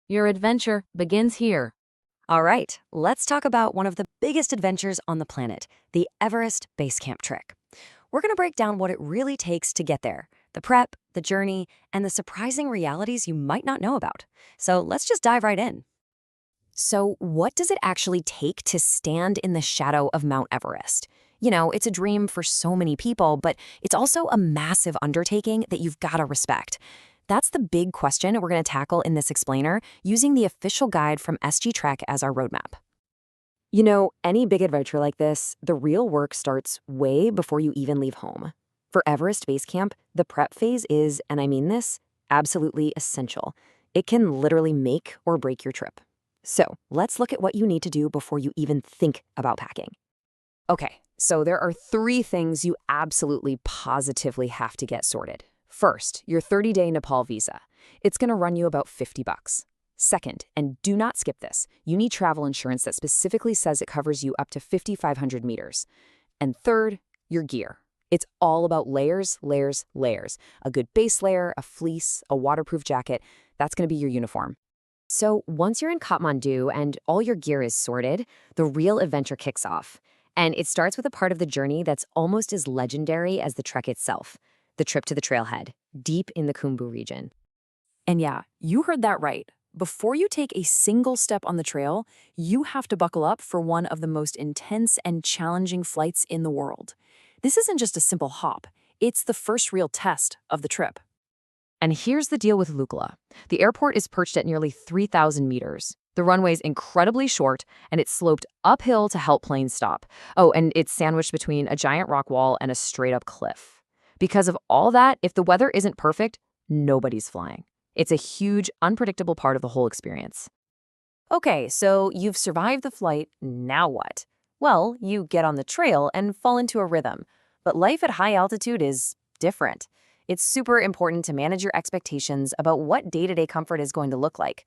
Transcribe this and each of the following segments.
Your adventure begins here. All right, let's talk about one of the biggest adventures on the planet, the Everest Base Camp trek. We're going to break down what it really takes to get there, the prep, the journey, and the surprising realities you might not know about. So let's just dive right in. So, what does it actually take to stand in the shadow of Mount Everest? You know, it's a dream for so many people, but it's also a massive undertaking that you've got to respect. That's the big question we're going to tackle in this explainer using the official guide from SG TREK as our roadmap. You know, any big adventure like this, the real work starts way before you even leave home. For Everest Base Camp, the prep phase is, and I mean this, absolutely essential. It can literally make or break your trip. So let's look at what you need to do before you even think about packing. Okay, so there are three things you absolutely positively have to get sorted. First, your 30-day Nepal visa. It's going to run you about $50. Second, and do not skip this, you need travel insurance that specifically says it covers you up to 5,500 meters. And third, your gear. It's all about layers, layers, layers. A good base layer, a fleece, a waterproof jacket. That's going to be your uniform. So once you're in Kathmandu and all your gear is sorted, the real adventure kicks off. And it starts with a part of the journey that's almost as legendary as the trek itself, the trip to the trailhead, deep in the Khumbu region. And yeah, you heard that right. Before you take a single step on the trail, you have to buckle up for one of the most intense and challenging flights in the world. This isn't just a simple hop, it's the first real test of the trip. And here's the deal with Lukla. The airport is perched at nearly 3,000 meters. The runway's incredibly short, and it's sloped uphill to help planes stop. Oh, and it's sandwiched between a giant rock wall and a straight-up cliff. Because of all that, if the weather isn't perfect, nobody's flying. It's a huge, unpredictable part of the whole experience. Okay, so you've survived the flight, now what? Well, you get on the trail and fall into a rhythm. But life at high altitude is different. It's super important to manage your expectations about what day-to-day comfort is going to look like.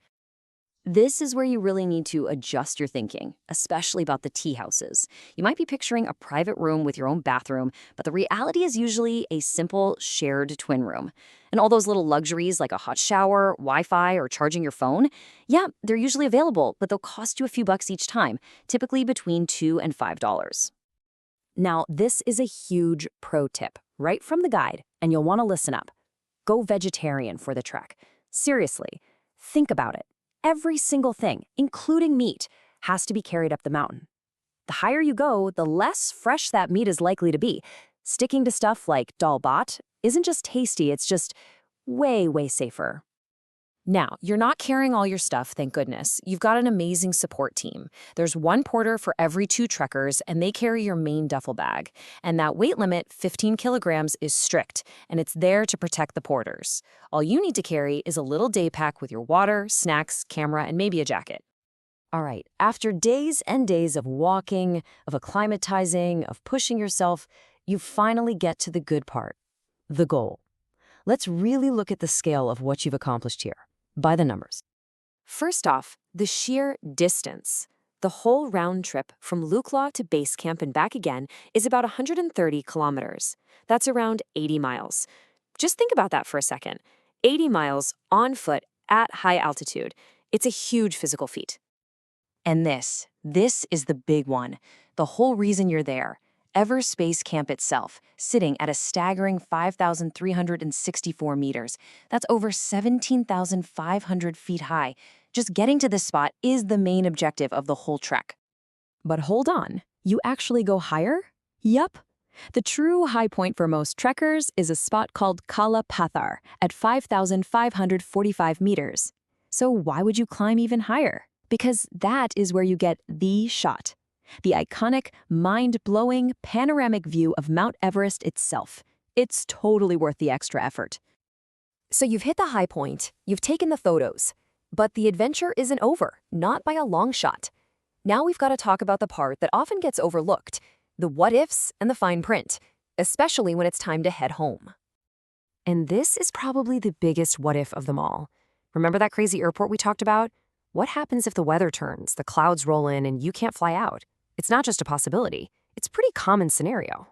This is where you really need to adjust your thinking, especially about the tea houses. You might be picturing a private room with your own bathroom, but the reality is usually a simple shared twin room. And all those little luxuries like a hot shower, Wi-Fi, or charging your phone, yeah, they're usually available, but they'll cost you a few bucks each time, typically between $2 and $5. Now, this is a huge pro tip, right from the guide, and you'll want to listen up. Go vegetarian for the trek. Seriously, think about it. Every single thing, including meat, has to be carried up the mountain. The higher you go, the less fresh that meat is likely to be. Sticking to stuff like dal bhat isn't just tasty, it's just way, way safer. Now, you're not carrying all your stuff, thank goodness. You've got an amazing support team. There's one porter for every 2 trekkers, and they carry your main duffel bag. And that weight limit, 15 kilograms, is strict, and it's there to protect the porters. All you need to carry is a little day pack with your water, snacks, camera, and maybe a jacket. All right, after days and days of walking, of acclimatizing, of pushing yourself, you finally get to the good part, the goal. Let's really look at the scale of what you've accomplished here, by the numbers. First off, the sheer distance. The whole round trip from Lukla to base camp and back again is about 130 kilometers. That's around 80 miles. Just think about that for a second. 80 miles on foot at high altitude. It's a huge physical feat. And this is the big one. The whole reason you're there. Everest Base Camp itself, sitting at a staggering 5,364 meters. That's over 17,500 feet high. Just getting to this spot is the main objective of the whole trek. But hold on, you actually go higher? Yup. The true high point for most trekkers is a spot called Kala Patthar at 5,545 meters. So why would you climb even higher? Because that is where you get the shot. The iconic, mind-blowing, panoramic view of Mount Everest itself. It's totally worth the extra effort. So you've hit the high point, you've taken the photos, but the adventure isn't over, not by a long shot. Now we've got to talk about the part that often gets overlooked, the what-ifs and the fine print, especially when it's time to head home. And this is probably the biggest what-if of them all. Remember that crazy airport we talked about? What happens if the weather turns, the clouds roll in, and you can't fly out? It's not just a possibility. It's a pretty common scenario.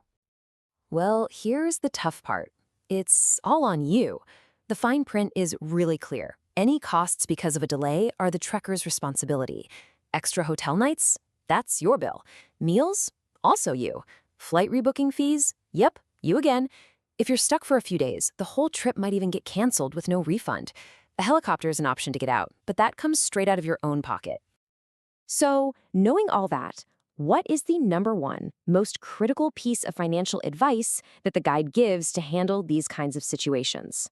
Well, here's the tough part. It's all on you. The fine print is really clear. any costs because of a delay are the trekker's responsibility. Extra hotel nights? That's your bill. Meals? Also you. Flight rebooking fees? Yep, you again. If you're stuck for a few days, the whole trip might even get canceled with no refund. A helicopter is an option to get out, but that comes straight out of your own pocket. So, knowing all that, what is the number one most critical piece of financial advice that the guide gives to handle these kinds of situations?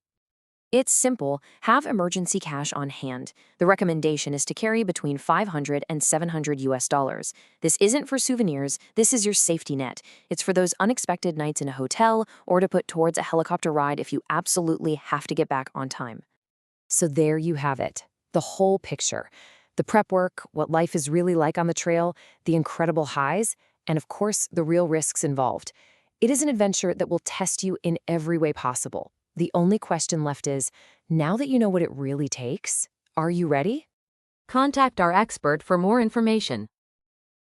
It's simple. Have emergency cash on hand. The recommendation is to carry between $500 and $700. This isn't for souvenirs. This is your safety net. It's for those unexpected nights in a hotel or to put towards a helicopter ride if you absolutely have to get back on time. So there you have it. The whole picture. The prep work, what life is really like on the trail, the incredible highs, and of course, the real risks involved. It is an adventure that will test you in every way possible. The only question left is, now that you know what it really takes, are you ready? Contact our expert for more information.